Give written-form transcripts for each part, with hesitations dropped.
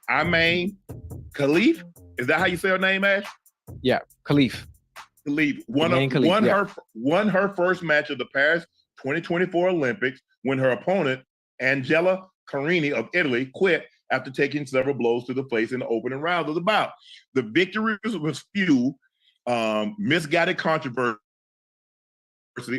I mean, Khalif. Is that how you say her name, Ash? Yeah, Khalif. Khalif won her first match of the Paris 2024 Olympics when her opponent Angela Carini of Italy quit after taking several blows to the face in the opening round of the bout. The victory was fueled misguided controversy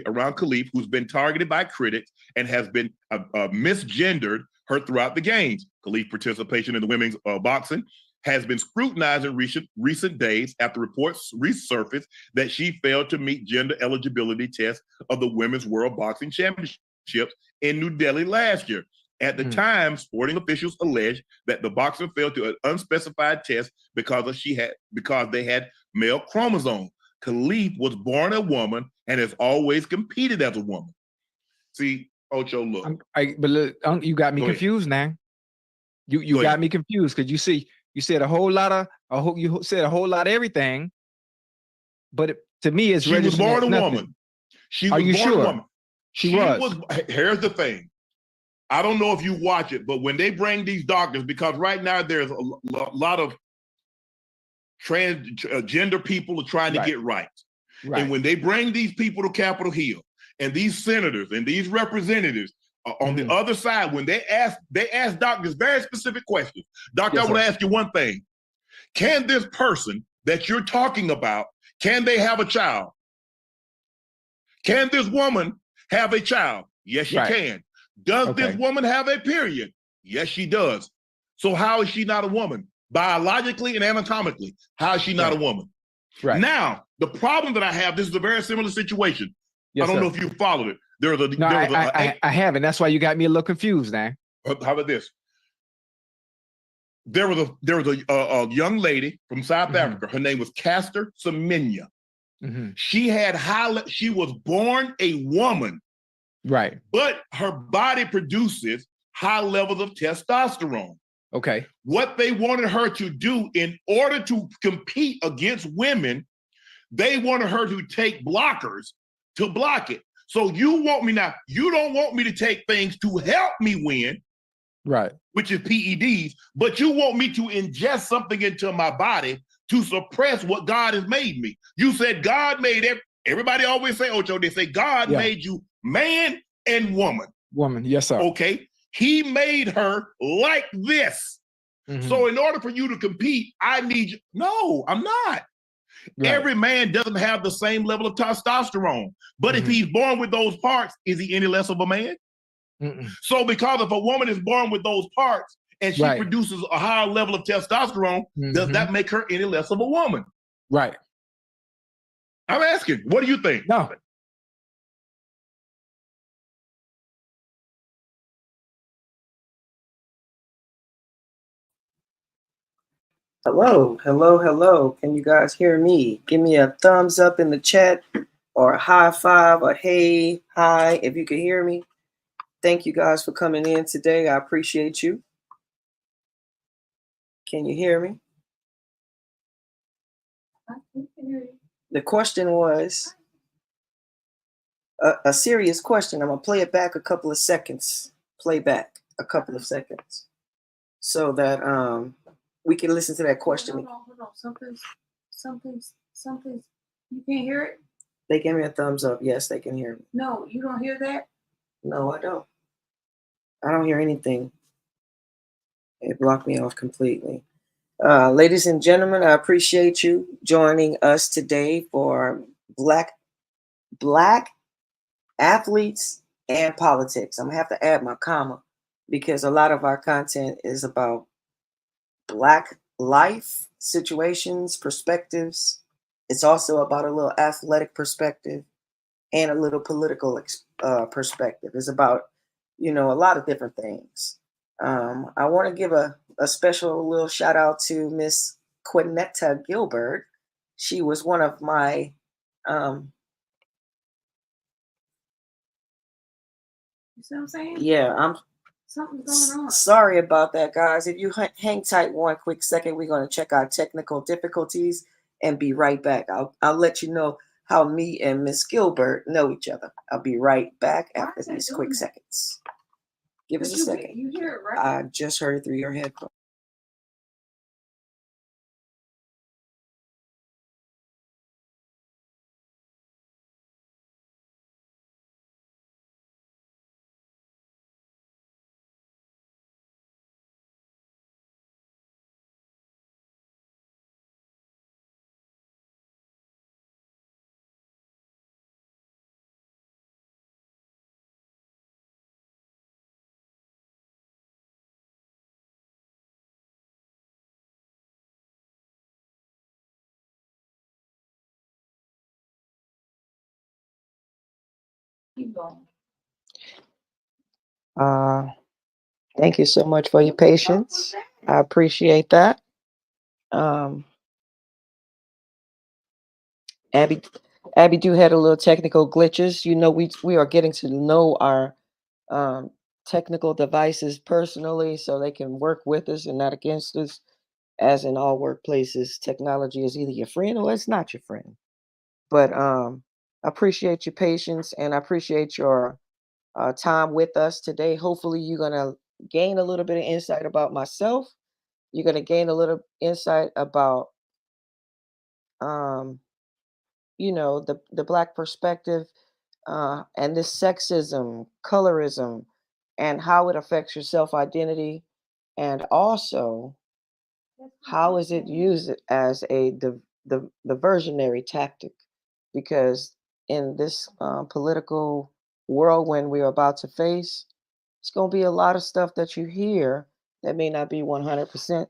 around Khalif, who's been targeted by critics and has been misgendered her throughout the games. Khalif's participation in the women's boxing has been scrutinized in recent days after reports resurfaced that she failed to meet gender eligibility tests of the Women's World Boxing Championships in New Delhi last year. At the time, sporting officials alleged that the boxer failed to an unspecified test because they had male chromosomes. Khalif was born a woman and has always competed as a woman. See, Ocho, look. But you got me confused now. You got me confused because you said a whole lot of everything, but to me, it's she was born a woman. She was born a woman. She was. Here's the thing. I don't know if you watch it, but when they bring these doctors, because right now there's a lot of transgender people are trying to get right. And when they bring these people to Capitol Hill and these senators and these representatives on the other side, when they ask doctors very specific questions. Doctor, I want to ask you one thing. Can this person that you're talking about, can they have a child? Can this woman have a child? Yes, she can. Does this woman have a period? Yes, she does. So how is she not a woman? Biologically and anatomically, how is she not a woman? Right. Now, the problem that I have, this is a very similar situation. I don't know if you followed it. I haven't. That's why you got me a little confused now. How about this? There was a young lady from South Africa. Her name was Caster Semenya. She was born a woman. Right. But her body produces high levels of testosterone. Okay. What they wanted her to do in order to compete against women, they wanted her to take blockers to block it. So you don't want me to take things to help me win, right? Which is PEDs, but you want me to ingest something into my body to suppress what God has made me. You said God made everybody always say, Ocho, they say God made you man and woman. Woman, yes, sir. Okay. He made her like this. So in order for you to compete, I need you. No, I'm not. Right. Every man doesn't have the same level of testosterone. But if he's born with those parts, is he any less of a man? So because if a woman is born with those parts and she produces a higher level of testosterone, does that make her any less of a woman? Right. I'm asking, what do you think? No. Hello, hello, hello. Can you guys hear me? Give me a thumbs up in the chat or a high five, a hey, hi, if you can hear me. Thank you guys for coming in today. I appreciate you. Can you hear me? I can hear you. The question was a serious question. I'm going to play it back a couple of seconds. Play back a couple of seconds so that we can listen to that question. Hold on. Something's. You can't hear it? They gave me a thumbs up. Yes, they can hear me. No, you don't hear that? No, I don't. I don't hear anything. It blocked me off completely. Ladies and gentlemen, I appreciate you joining us today for Black athletes and politics. I'm gonna have to add my comma because a lot of our content is about Black life situations, perspectives. It's also about a little athletic perspective and a little political perspective. It's about, a lot of different things. I want to give a special little shout out to Miss Quinetta Gilbert. She was one of my you see what I'm saying? Yeah, something's going on. Sorry about that, guys. If you hang tight one quick second, we're going to check our technical difficulties and be right back. I'll let you know how me and Miss Gilbert know each other. I'll be right back after these quick seconds. Give us a second. You hear it, right? I just heard it through your headphones. Keep going. Thank you so much for your patience. I appreciate that. Abby do had a little technical glitches. You know, we are getting to know our technical devices personally so they can work with us and not against us. As in all workplaces, technology is either your friend or it's not your friend. But I appreciate your patience and I appreciate your time with us today. Hopefully, you're going to gain a little bit of insight about myself. You're going to gain a little insight about, you know, the Black perspective and this sexism, colorism, and how it affects your self identity. And also, how is it used as a diversionary tactic? Because in this political whirlwind we're about to face, it's going to be a lot of stuff that you hear that may not be 100%.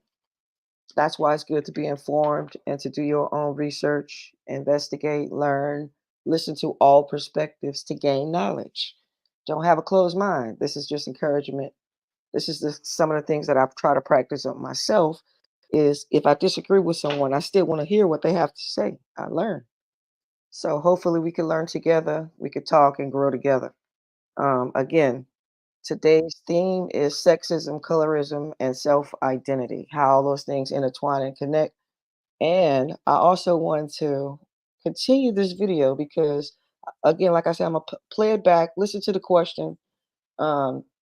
That's why it's good to be informed and to do your own research, investigate, learn, listen to all perspectives to gain knowledge. Don't have a closed mind. This is just encouragement. This is some of the things that I've tried to practice on myself is if I disagree with someone, I still want to hear what they have to say. I learn. So hopefully we can learn together. We can talk and grow together. Again, today's theme is sexism, colorism, and self-identity, how all those things intertwine and connect. And I also want to continue this video because, again, like I said, I'm going to play it back, listen to the question.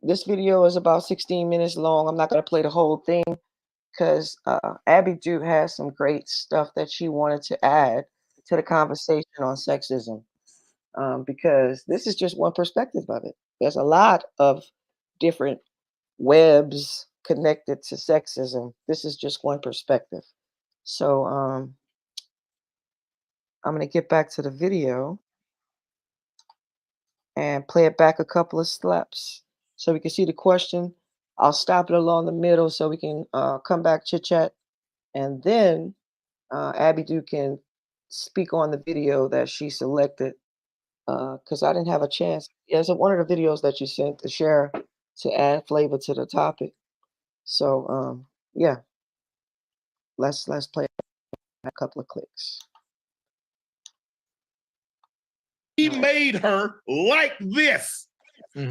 This video is about 16 minutes long. I'm not going to play the whole thing because Abby Duke has some great stuff that she wanted to add to the conversation on sexism. Because this is just one perspective of it. There's a lot of different webs connected to sexism. This is just one perspective. So I'm going to get back to the video and play it back a couple of steps so we can see the question. I'll stop it along the middle so we can come back, chit chat, and then Abby Duke can speak on the video that she selected because I didn't have a chance. It's one of the videos that you sent to share to add flavor to the topic. So yeah, let's play a couple of clicks. He made her like this.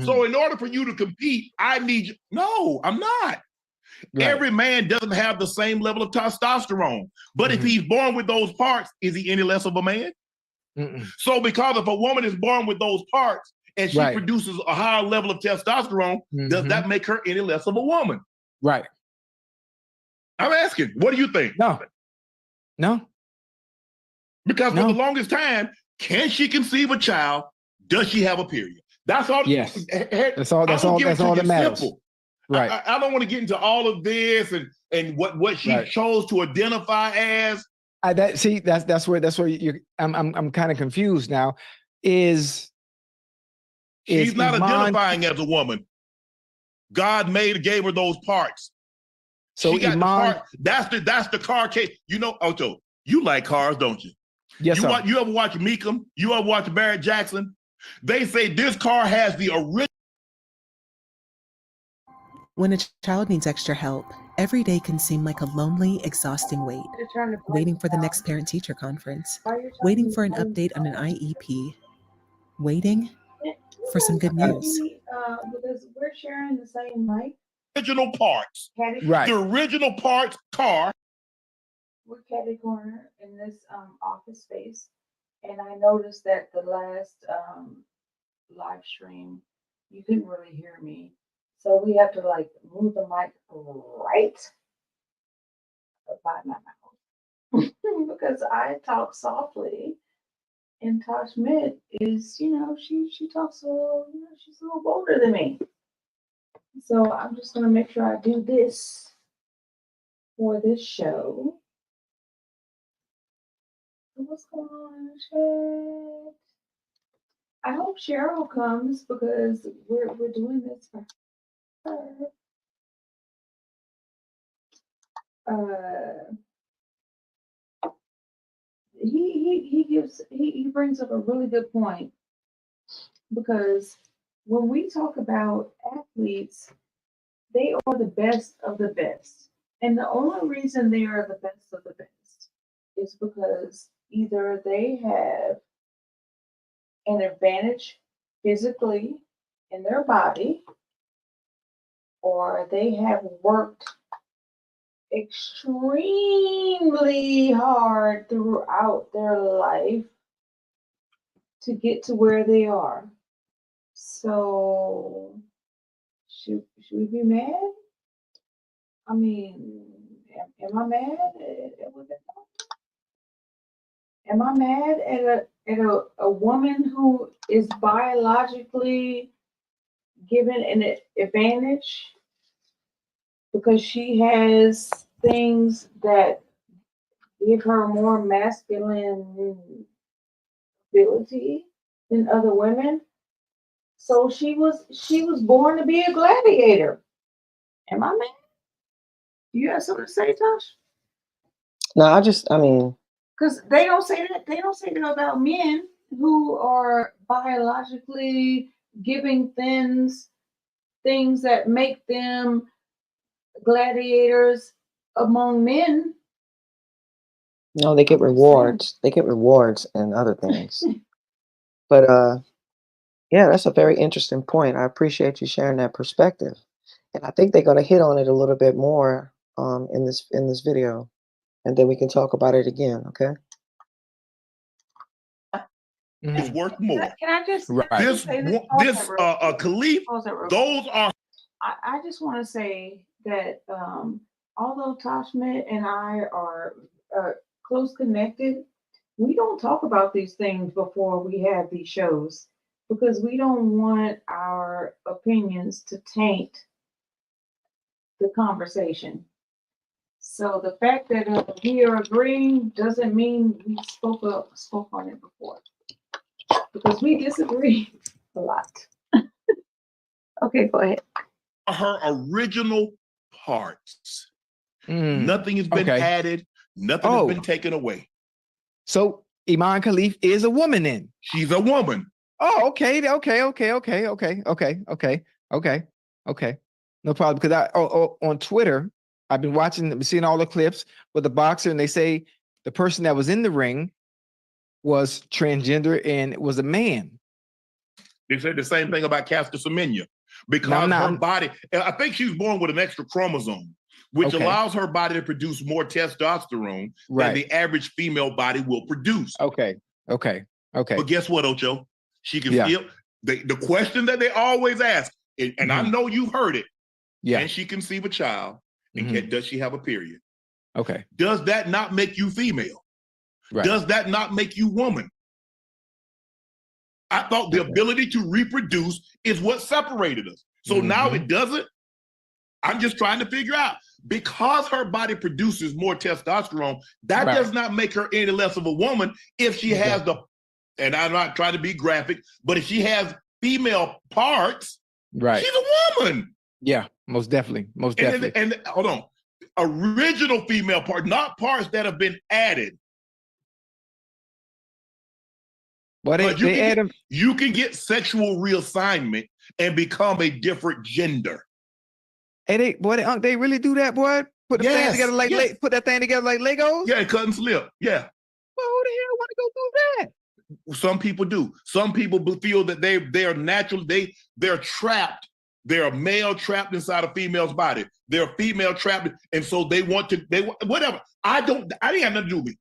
So in order for you to compete, I need you. No, I'm not. Right. Every man doesn't have the same level of testosterone. But if he's born with those parts, is he any less of a man? So because if a woman is born with those parts and she produces a higher level of testosterone, does that make her any less of a woman? Right. I'm asking, what do you think? No. Because for the longest time, can she conceive a child? Does she have a period? That's all. Yes. That's all that matters. Simple. Right. I don't want to get into all of this and what she chose to identify as. That's where you. I'm kind of confused now. She's not identifying as a woman. God gave her those parts. So she got the part. That's the car case. You know, Ocho, you like cars, don't you? Yes, sir. You ever watch Meekum? You ever watch Barrett Jackson? They say this car has the original. When a child needs extra help, every day can seem like a lonely, exhausting wait. Waiting for the next parent-teacher conference, waiting for an update on an IEP, waiting for some good news. Because we're sharing the same mic. Original parts. Right. The original parts car. We're catty corner in this office space. And I noticed that the last live stream, you couldn't really hear me. So we have to like move the mic right by my mouth because I talk softly, and Tosh Schmidt is, you know, she talks a little, you know, she's a little bolder than me. So I'm just gonna make sure I do this for this show. What's going on, chat? I hope Cheryl comes because we're doing this for her. He brings up a really good point because when we talk about athletes, they are the best of the best. And the only reason they are the best of the best is because either they have an advantage physically in their body, or they have worked extremely hard throughout their life to get to where they are. So, should we be mad? I mean, am I mad at what they thought? Am I mad at a woman who is biologically given an advantage because she has things that give her more masculine ability than other women? So she was born to be a gladiator. Am I mad? You have something to say, Tosh? No, I mean, because they don't say that. They don't say that about men who are biologically giving things that make them gladiators among men. no, they get rewards. They get rewards and other things. But yeah, that's a very interesting point. I appreciate you sharing that perspective. And I think they're going to hit on it a little bit more in this video, and then we can talk about it again. Okay. It's worth more. Can I just Khalif, those are. I just want to say that although Tashmit and I are close connected, we don't talk about these things before we have these shows because we don't want our opinions to taint the conversation. So the fact that we are agreeing doesn't mean we spoke on it before, because we disagree a lot. Okay, go ahead. Her original parts. Nothing has been added. Nothing has been taken away. So Iman Khalif is a woman then? She's a woman. Oh, okay. No problem. Because on Twitter, I've been seeing all the clips with the boxer, and they say the person that was in the ring was transgender and was a man. They said the same thing about Caster Semenya because her body, I think she was born with an extra chromosome, which allows her body to produce more testosterone than the average female body will produce. Okay. But guess what, Ocho? She can still, the question that they always ask, and I know you've heard it, can she conceive a child? And does she have a period? Okay. Does that not make you female? Does that not make you woman? I thought the ability to reproduce is what separated us. So now it doesn't. I'm just trying to figure out, because her body produces more testosterone, that does not make her any less of a woman if she has and I'm not trying to be graphic, but if she has female parts, she's a woman. Yeah, most definitely. And hold on, original female part, not parts that have been added. But you can get sexual reassignment and become a different gender. And they really do that, boy? Put the thing together put that thing together like Legos? Yeah, cut and slip. Yeah. Well, who the hell want to go through that? Some people do. Some people feel that they are natural. They're trapped. They're a male trapped inside a female's body. They're a female trapped, and so they whatever. I ain't got nothing to do with me.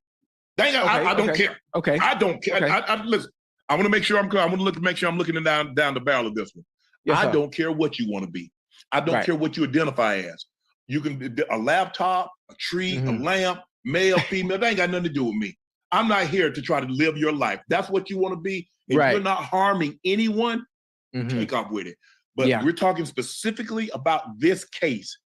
I don't care. Okay. I don't care. Okay. Listen, I want to make sure I'm clear. I want to make sure I'm looking down the barrel of this one. Yes, I don't care what you want to be. I don't care what you identify as. You can be a laptop, a tree, a lamp, male, female. That ain't got nothing to do with me. I'm not here to try to live your life. That's what you want to be. If you're not harming anyone, take off with it. But we're talking specifically about this case.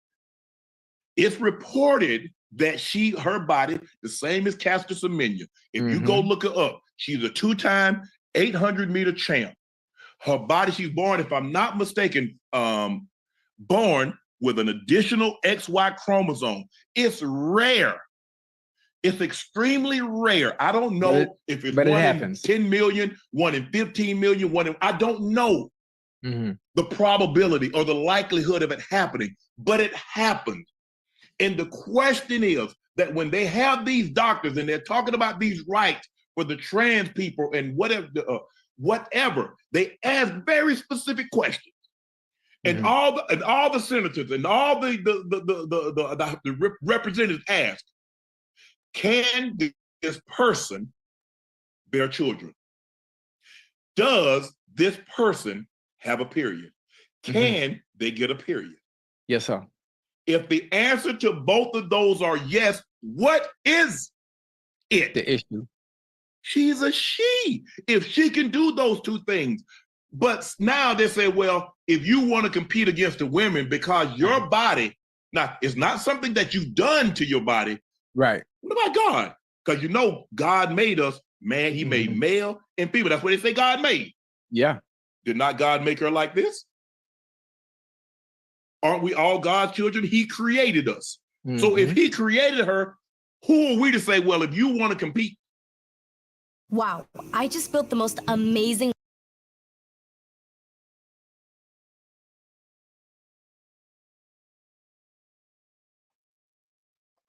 It's reported that her body, the same as Caster Semenya. If you go look her up, she's a 2-time 800-meter champ. Her body, she's born, if I'm not mistaken, born with an additional XY chromosome. It's rare It's extremely rare. I don't know if it's 1 in 10 million, 1 in 15 million, I don't know the probability or the likelihood of it happening, but it happens. And the question is that when they have these doctors and they're talking about these rights for the trans people and whatever, they ask very specific questions. And all the senators and all the representatives ask, can this person bear children? Does this person have a period? Can they get a period? Yes, sir. If the answer to both of those are yes, what is it? The issue. She's a she. If she can do those two things. But now they say, well, if you want to compete against the women because your body, now it's not something that you've done to your body. Right. What about God? Because you know God made us, man, he made male and female. That's what they say God made. Yeah. Did not God make her like this? Aren't we all God's children? He created us. So if he created her, who are we to say, well, if you want to compete? Wow, I just built the most amazing.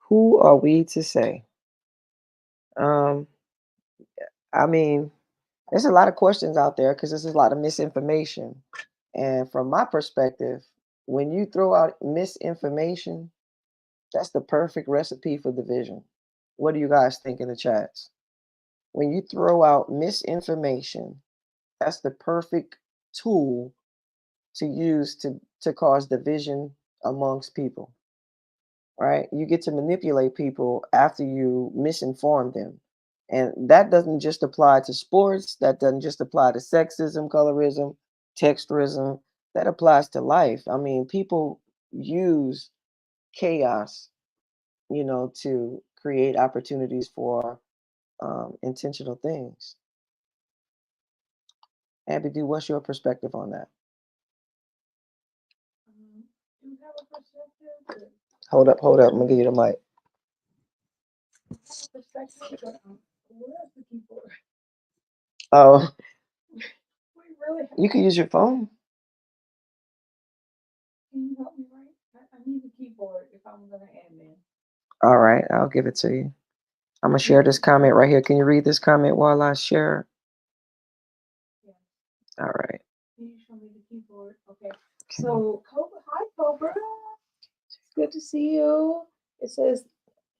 Who are we to say? I mean, there's a lot of questions out there because there's a lot of misinformation. And from my perspective, when you throw out misinformation, that's the perfect recipe for division. What do you guys think in the chats? When you throw out misinformation, that's the perfect tool to use to cause division amongst people, right? You get to manipulate people after you misinform them. And that doesn't just apply to sports, that doesn't just apply to sexism, colorism, texturism, that applies to life. I mean, people use chaos, to create opportunities for intentional things. Abby, what's your perspective on that? Do you have a perspective? Hold up. I'm gonna give you the mic. Perspective, but where's the keyboard? Oh, We really you can use your phone. Can you help me write? I need a keyboard if I'm gonna admin. All right, I'll give it to you. I'm gonna share this comment right here. Can you read this comment while I share? Yeah. All right. Can you show me the keyboard? Okay. So, Cobra, hi, Cobra. It's good to see you. It says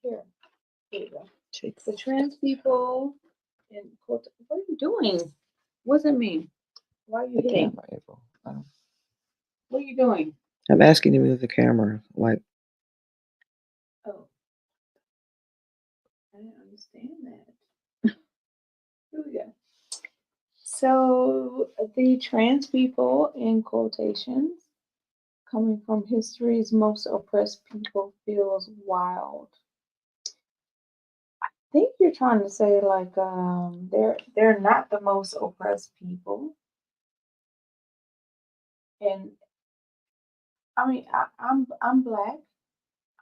here. Here you go. The trans people in what are you doing? What does it mean? Why are you hitting? What are you doing? I'm asking you to move the camera. Like, Oh, I didn't understand that. Here we go. So the trans people in quotations coming from history's most oppressed people feels wild. I think you're trying to say like they're not the most oppressed people. And I mean I'm black,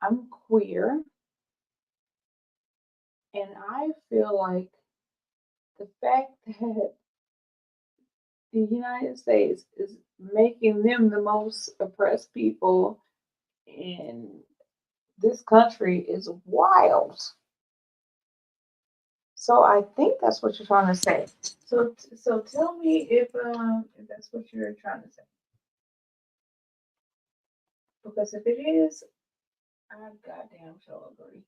I'm queer, and I feel like the fact that the United States is making them the most oppressed people in this country is wild. So I think that's what you're trying to say. So tell me if that's what you're trying to say. Because if it is, I goddamn sure agree.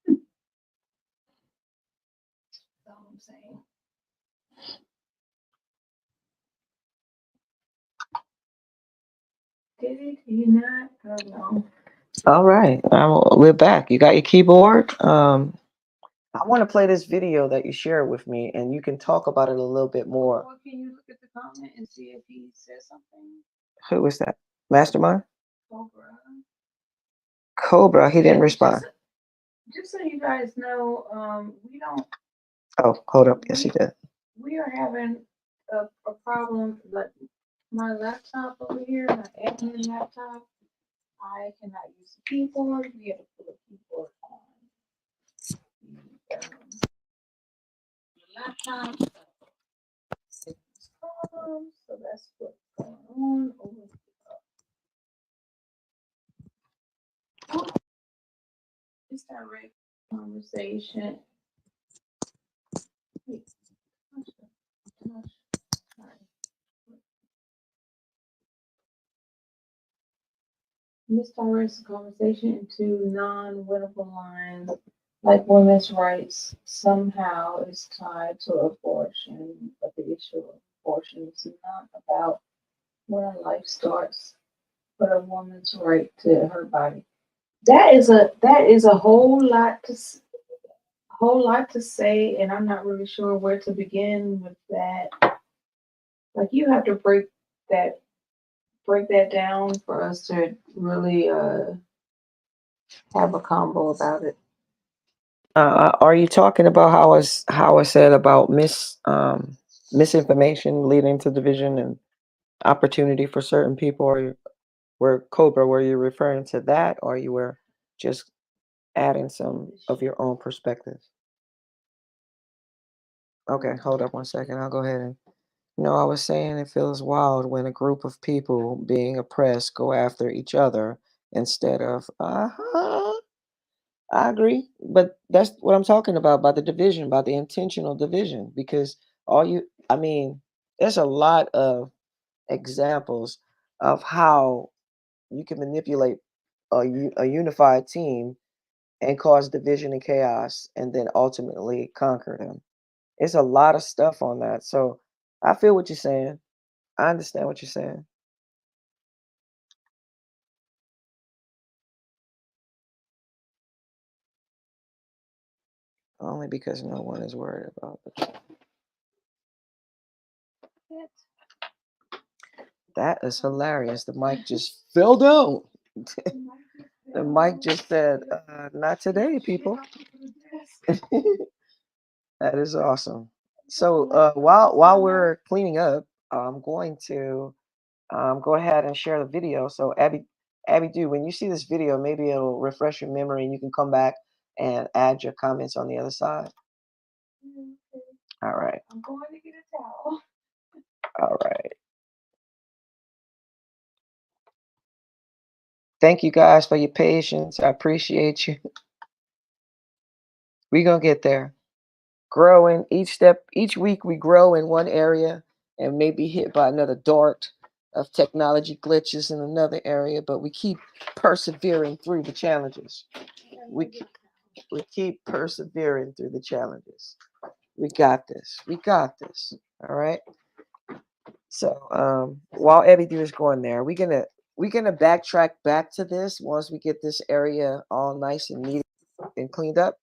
That's all I'm saying. Did he not? I don't know. all right, we're back. You got your keyboard. I want to play this video that you shared with me, and you can talk about it a little bit more. Well, can you look at the comment and see if he says something? Who was that? Mastermind? Cobra. Cobra. He didn't respond. Just so you guys know, we don't. Oh, hold up. Yes, he did. We are having a problem. Like my laptop over here, my admin laptop, I cannot use the keyboard. We have to put a keyboard on. laptop. So that's what's going on over here. It's direct conversation. Wait, misdirects the conversation into non-winnable lines, like women's rights somehow is tied to abortion, but the issue of abortion is not about when a life starts, but a woman's right to her body. That is a whole lot to say, and I'm not really sure where to begin with that. Like you have to break that down for us to really have a combo about it. Are you talking about how I said about misinformation leading to division and opportunity for certain people, or were you referring to that, or you were just adding some of your own perspective? Okay, hold up one second. I'll go ahead and I was saying it feels wild when a group of people being oppressed go after each other instead of I agree, but that's what I'm talking about the division, about the intentional division, because there's a lot of examples of how you can manipulate a unified team and cause division and chaos and then ultimately conquer them. It's a lot of stuff on that. So I feel what you're saying. I understand what you're saying. Only because no one is worried about it. That is hilarious. The mic just fell down. The mic just said, not today, people. That is awesome. So while we're cleaning up, I'm going to go ahead and share the video. So Abby, when you see this video, maybe it'll refresh your memory and you can come back and add your comments on the other side. Okay. All right. I'm going to get a towel. All right. Thank you guys for your patience. I appreciate you. We're going to get there. Growing each week we grow in one area and may be hit by another dart of technology glitches in another area, but we keep persevering through the challenges. We keep persevering through the challenges. We got this. We got this. All right. So while everything is going there, we're gonna backtrack back to this once we get this area all nice and neat and cleaned up.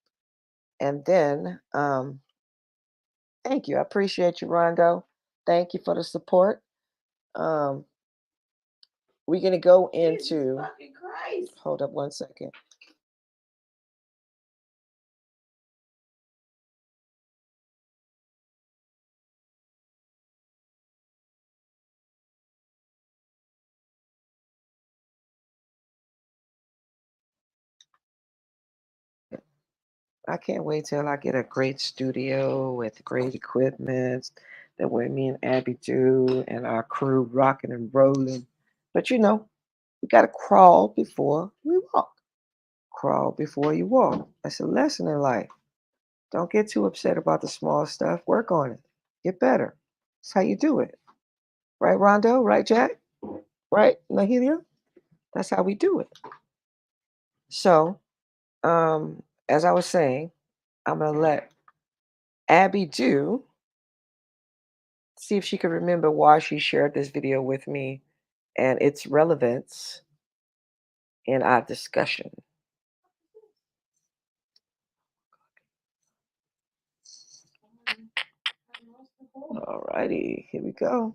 And then thank you. I appreciate you, Rondo. Thank you for the support. We're gonna go into hold up one second. I can't wait till I get a great studio with great equipment that way me and Abby do and our crew rocking and rolling. But we gotta crawl before we walk. Crawl before you walk. That's a lesson in life. Don't get too upset about the small stuff. Work on it. Get better. That's how you do it. Right, Rondo? Right, Jack? Right, Nahilia? That's how we do it. So, as I was saying, I'm gonna let Abby see if she could remember why she shared this video with me and its relevance in our discussion. All righty, here we go.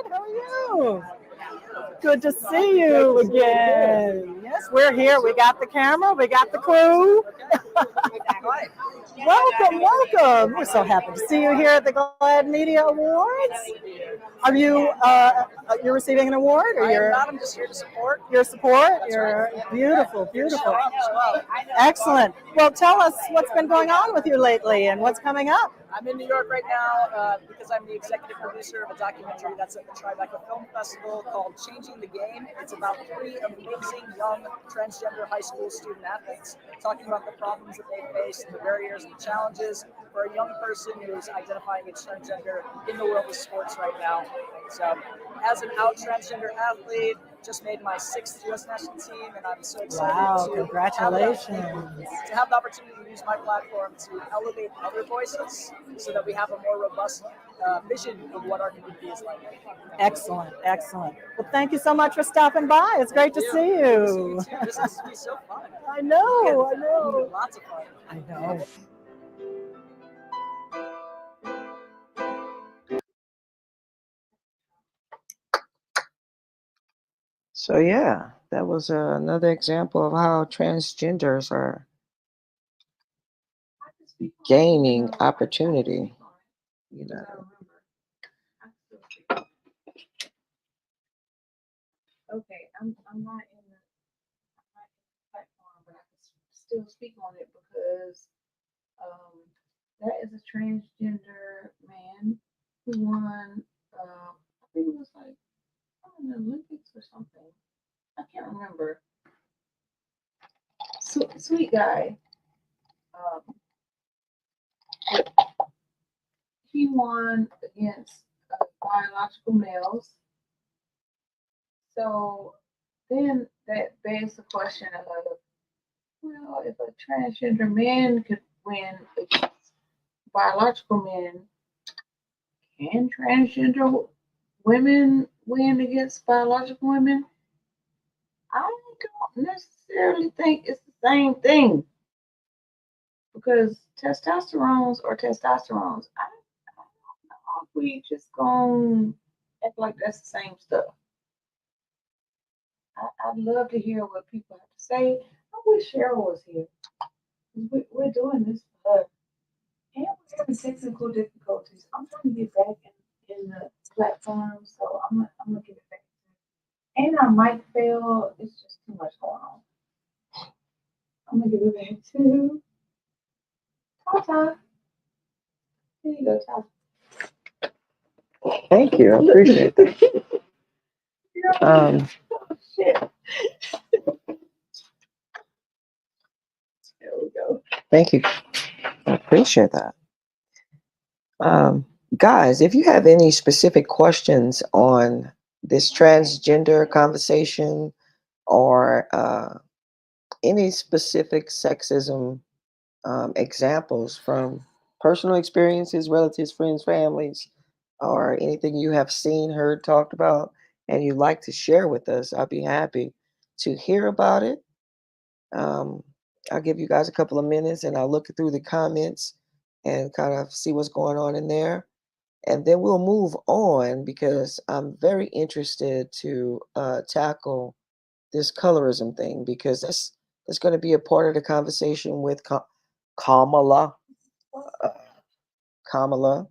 How are you? Good to see you again. Yes, we're here. We got the camera. We got the crew. Welcome, welcome. We're so happy to see you here at the Glad Media Awards. Are you you're receiving an award, or you're not? I'm just here to support. Your support? You're beautiful, beautiful. Excellent. Well, tell us what's been going on with you lately and what's coming up. I'm in New York right now because I'm the executive producer of a documentary that's at the Tribeca Film Festival called Changing the Game. It's about 3 amazing young transgender high school student athletes talking about the problems that they face and the barriers and the challenges for a young person who's identifying as transgender in the world of sports right now. So, as an out transgender athlete, just made my 6th U.S. national team, and I'm so excited Congratulations. to have the opportunity to use my platform to elevate other voices so that we have a more robust vision of what our community is like. Excellent, excellent. Well, thank you so much for stopping by. It's great to see you. This is so fun. I know. Lots of fun. I know. So yeah, that was another example of how transgenders are gaining opportunity. You know. Okay, I'm not in the platform, but I can still speak on it because that is a transgender man who won. I think it was like the Olympics or something. I can't remember. Sweet guy. He won against biological males. So then that begs the question of, well, if a transgender man could win against biological men, can transgender women win against biological women? I don't necessarily think it's the same thing because testosterones are testosterones. I don't know if we just gonna act like that's the same stuff. I'd love to hear what people have to say. I wish Cheryl was here. We're doing this for her. And we're having technical difficulties. I'm trying to get back in the platform, so I'm gonna get it back. And our mic fail. It's just too much going on. I'm gonna give it back to Tata. Here you go, Tata. Thank you. I appreciate that. Oh, shit. There we go. Thank you. I appreciate that. Guys, if you have any specific questions on this transgender conversation or any specific sexism examples from personal experiences, relatives, friends, families, or anything you have seen, heard, talked about, and you'd like to share with us, I'd be happy to hear about it. I'll give you guys a couple of minutes and I'll look through the comments and kind of see what's going on in there. And then we'll move on because I'm very interested to tackle this colorism thing because that's going to be a part of the conversation with Kamala. Kamala.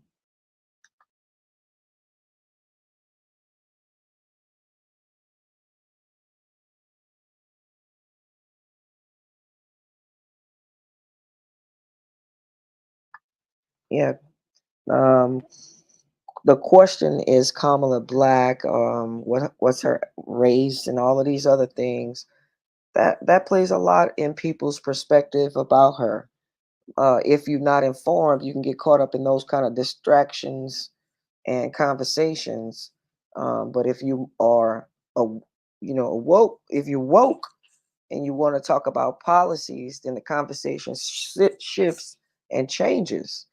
Yeah. The question is Kamala Black? What's her race and all of these other things? That plays a lot in people's perspective about her. If you're not informed, you can get caught up in those kind of distractions and conversations. But if you are, woke, if you're woke and you want to talk about policies, then the conversation shifts and changes.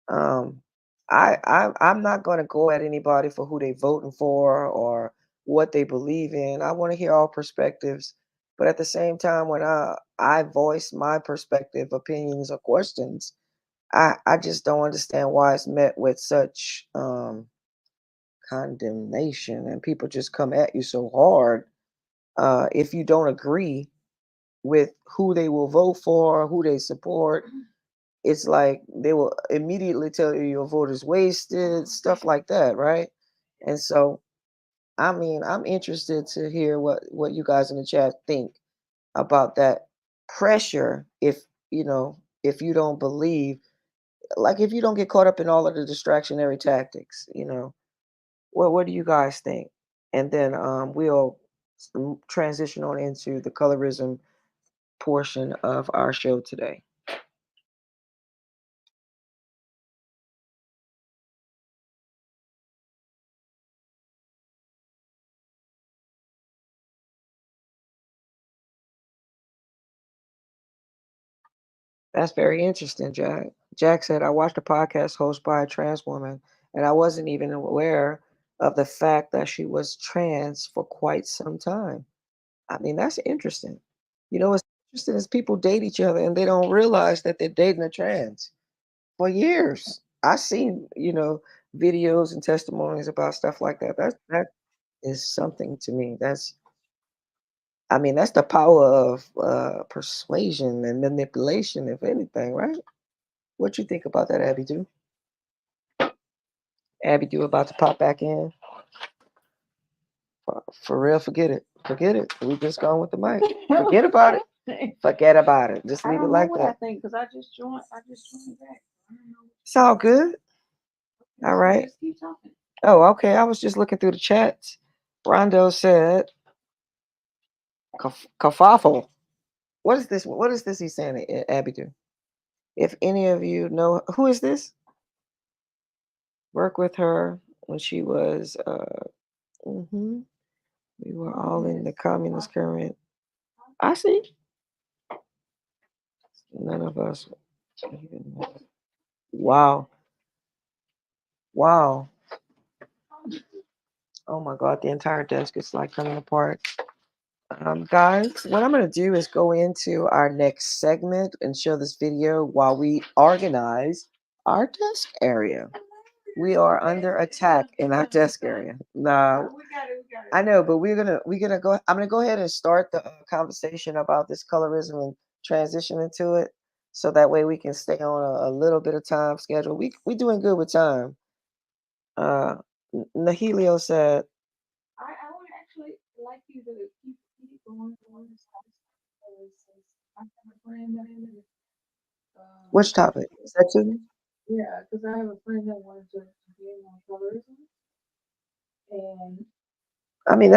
I'm not going to go at anybody for who they voting for or what they believe in. I want to hear all perspectives, but at the same time, when I voice my perspective, opinions, or questions, I just don't understand why it's met with such kind condemnation, and people just come at you so hard if you don't agree with who they will vote for, who they support. It's like they will immediately tell you your vote is wasted, stuff like that, right? And so, I mean, I'm interested to hear what you guys in the chat think about that pressure. If if you don't believe, like, if you don't get caught up in all of the distractionary tactics, what do you guys think? And then we'll transition on into the colorism portion of our show today. That's very interesting, Jack. Jack said, I watched a podcast hosted by a trans woman, and I wasn't even aware of the fact that she was trans for quite some time. I mean, that's interesting. What's interesting is people date each other and they don't realize that they're dating a trans for years. I've seen, videos and testimonies about stuff like that. That is something to me. That's the power of persuasion and manipulation, if anything, right? What you think about that, Abby? Abby about to pop back in. For real, forget it. Forget it. We just going with the mic. Forget about it. Forget about it. Just leave it like that. I think because I just joined back. It's all good. All right. Just keep talking. Oh, okay. I was just looking through the chats. Rondo said, "Kafafel." What is this? What is this he's saying, Abby? If any of you know who is this, work with her when she was. We were all in the communist current. I see. None of us. Wow. Wow. Oh my God, the entire desk is like coming apart. Guys, what I'm going to do is go into our next segment and show this video while we organize our desk area. We are under attack in our desk area. Now, I know, but we're gonna go. I'm gonna go ahead and start the conversation about this colorism and transition into it, so that way we can stay on a little bit of time schedule. We doing good with time. Nahilio said, I would actually like you to keep going on this topic. I have a friend that is, which topic? Sexism? yeah, because I have a friend that wanted to be on colorism, and I mean,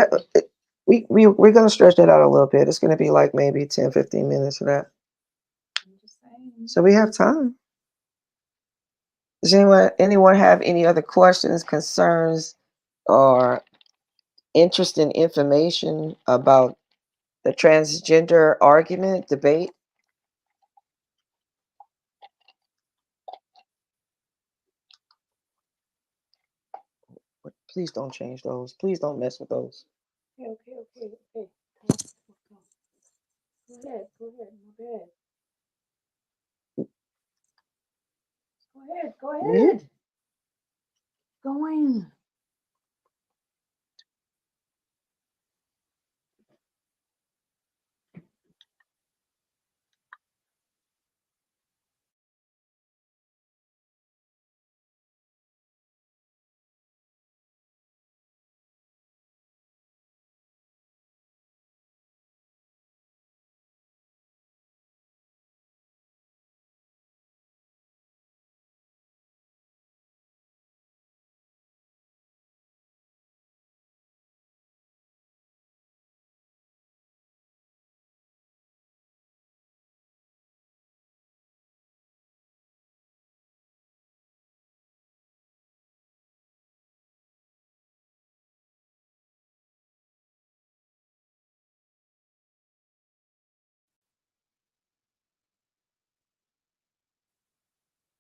we're gonna stretch that out a little bit. It's gonna be like maybe 10, 15 minutes of that. I'm just saying. So we have time. Does anyone have any other questions, concerns, or interesting information about the transgender argument debate? Please don't change those. Please don't mess with those. Okay. Go ahead. Go ahead. Going.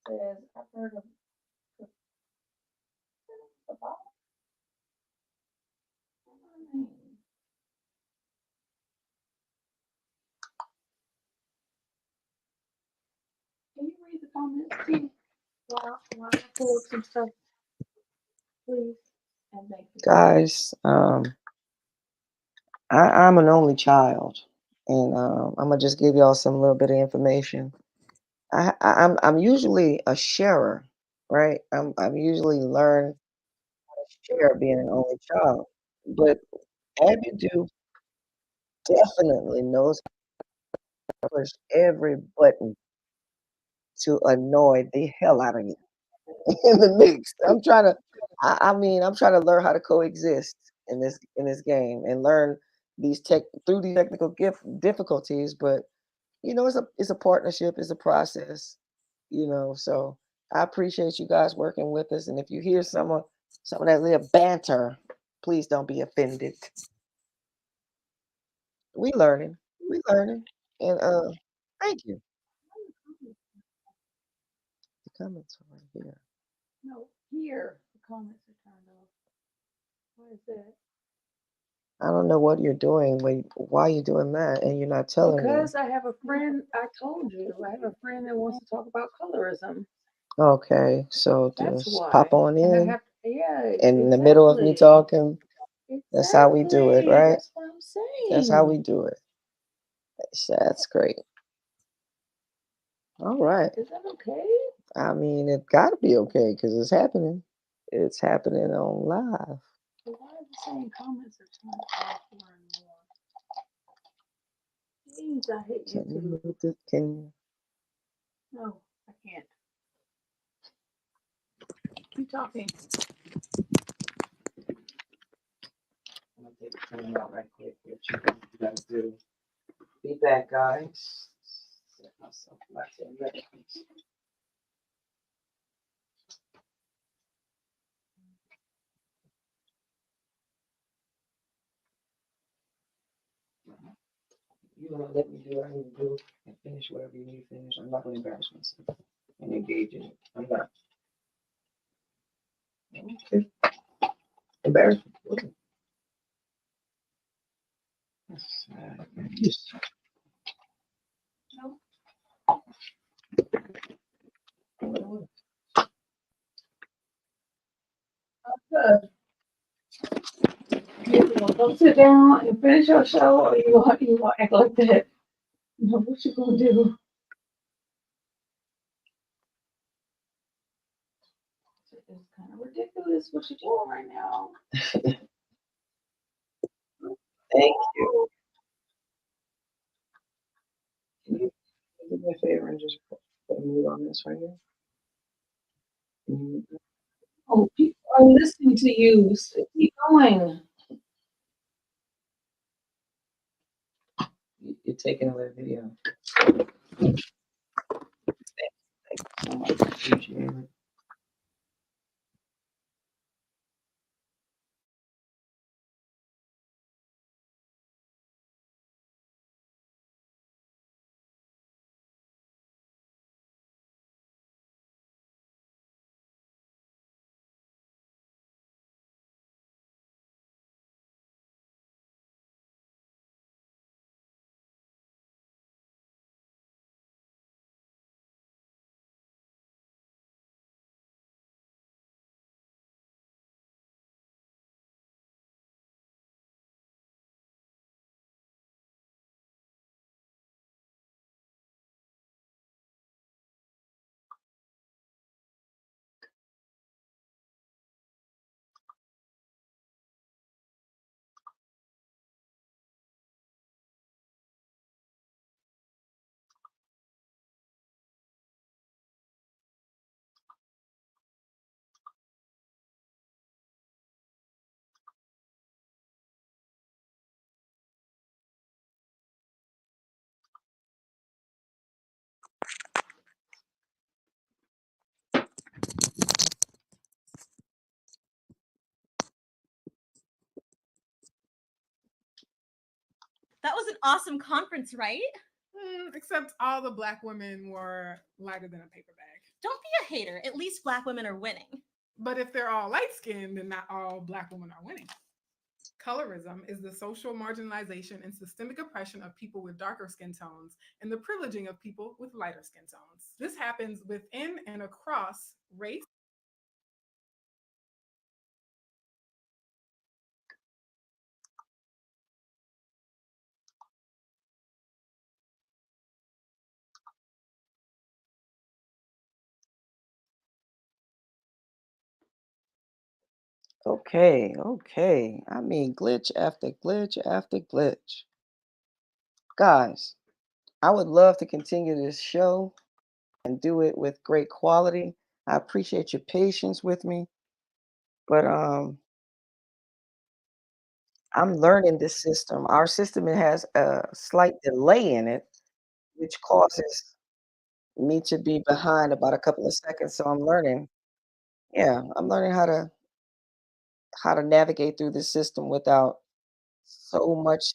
Says I've heard of about. Can you read the comments, T? While I pull up some stuff, please? And thank you. Guys, I'm an only child, and I'm gonna just give y'all some little bit of information. I'm usually a sharer, right? I'm usually learn how to share being an only child, but Abby do definitely knows how to push every button to annoy the hell out of me in the mix. I mean, I'm trying to learn how to coexist in this game and learn these through these technical difficulties. But it's a partnership, it's a process, So I appreciate you guys working with us. And if you hear some of that little banter, please don't be offended. We learning, and thank you. The comments are right here. No, here the comments are turned off. What is that? I don't know what you're doing. Why are you doing that? And you're not telling me. Because I have a friend. I told you I have a friend that wants to talk about colorism. Okay, so That's just why. pop on And I in have, yeah, in the middle of me talking. Exactly. That's how we do it, right? That's what I'm saying. That's how we do it. That's great. All right. Is that okay? I mean, it got to be okay because it's happening. It's happening on live. So why are the same comments are turned off more and more? Jeez, I hate Can you YouTube. move this? Can you? No, I can't. Keep talking. I'm gonna take the camera out right quick. What you guys do? Be back, guys. Set myself back to the left. You gonna let me do what I need to do and finish whatever you need to finish. I'm not gonna embarrass myself and engage in it. I'm not. Okay. Embarrassment. Yes. No. Good. You gonna go sit down and finish your show, or you want to act like that? No, what you gonna do? It's kind of ridiculous what you're doing right now. Thank you. Can you do me a favor and just put a mute on this right here? Oh, people are listening to you. So keep going. You're taking away the video. Thank you so much. Appreciate it. That was an awesome conference, right? Except all the Black women were lighter than a paper bag. Don't be a hater. At least Black women are winning. But if they're all light-skinned, then not all Black women are winning. Colorism is the social marginalization and systemic oppression of people with darker skin tones and the privileging of people with lighter skin tones. This happens within and across race, Okay. I mean, glitch after glitch after glitch. Guys, I would love to continue this show and do it with great quality. I appreciate your patience with me, but I'm learning this system. Our system, it has a slight delay in it, which causes me to be behind about a couple of seconds. So I'm learning. Yeah, I'm learning how to navigate through this system without so much.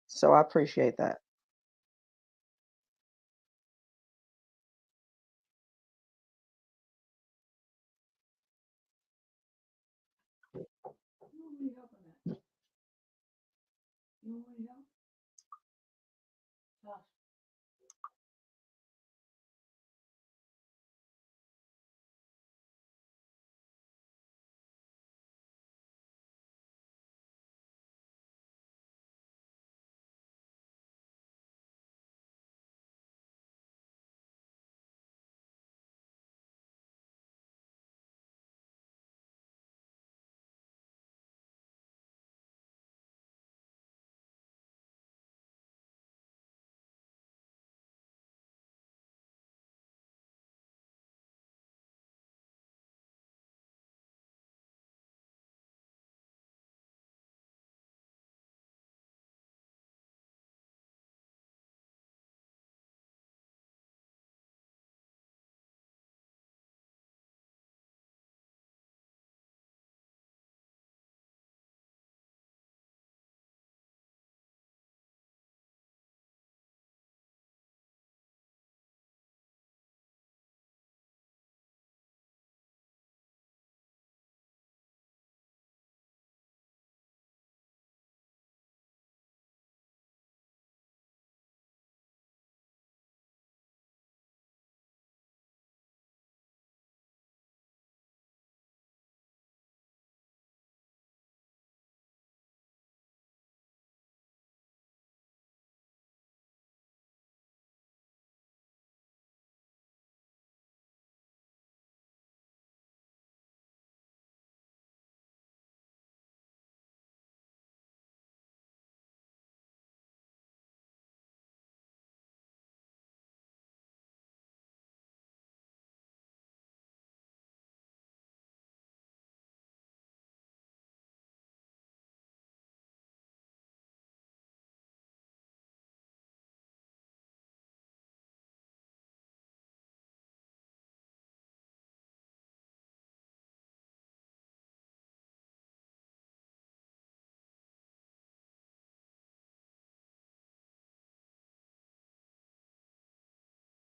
So I appreciate that. You want me helping that? You want me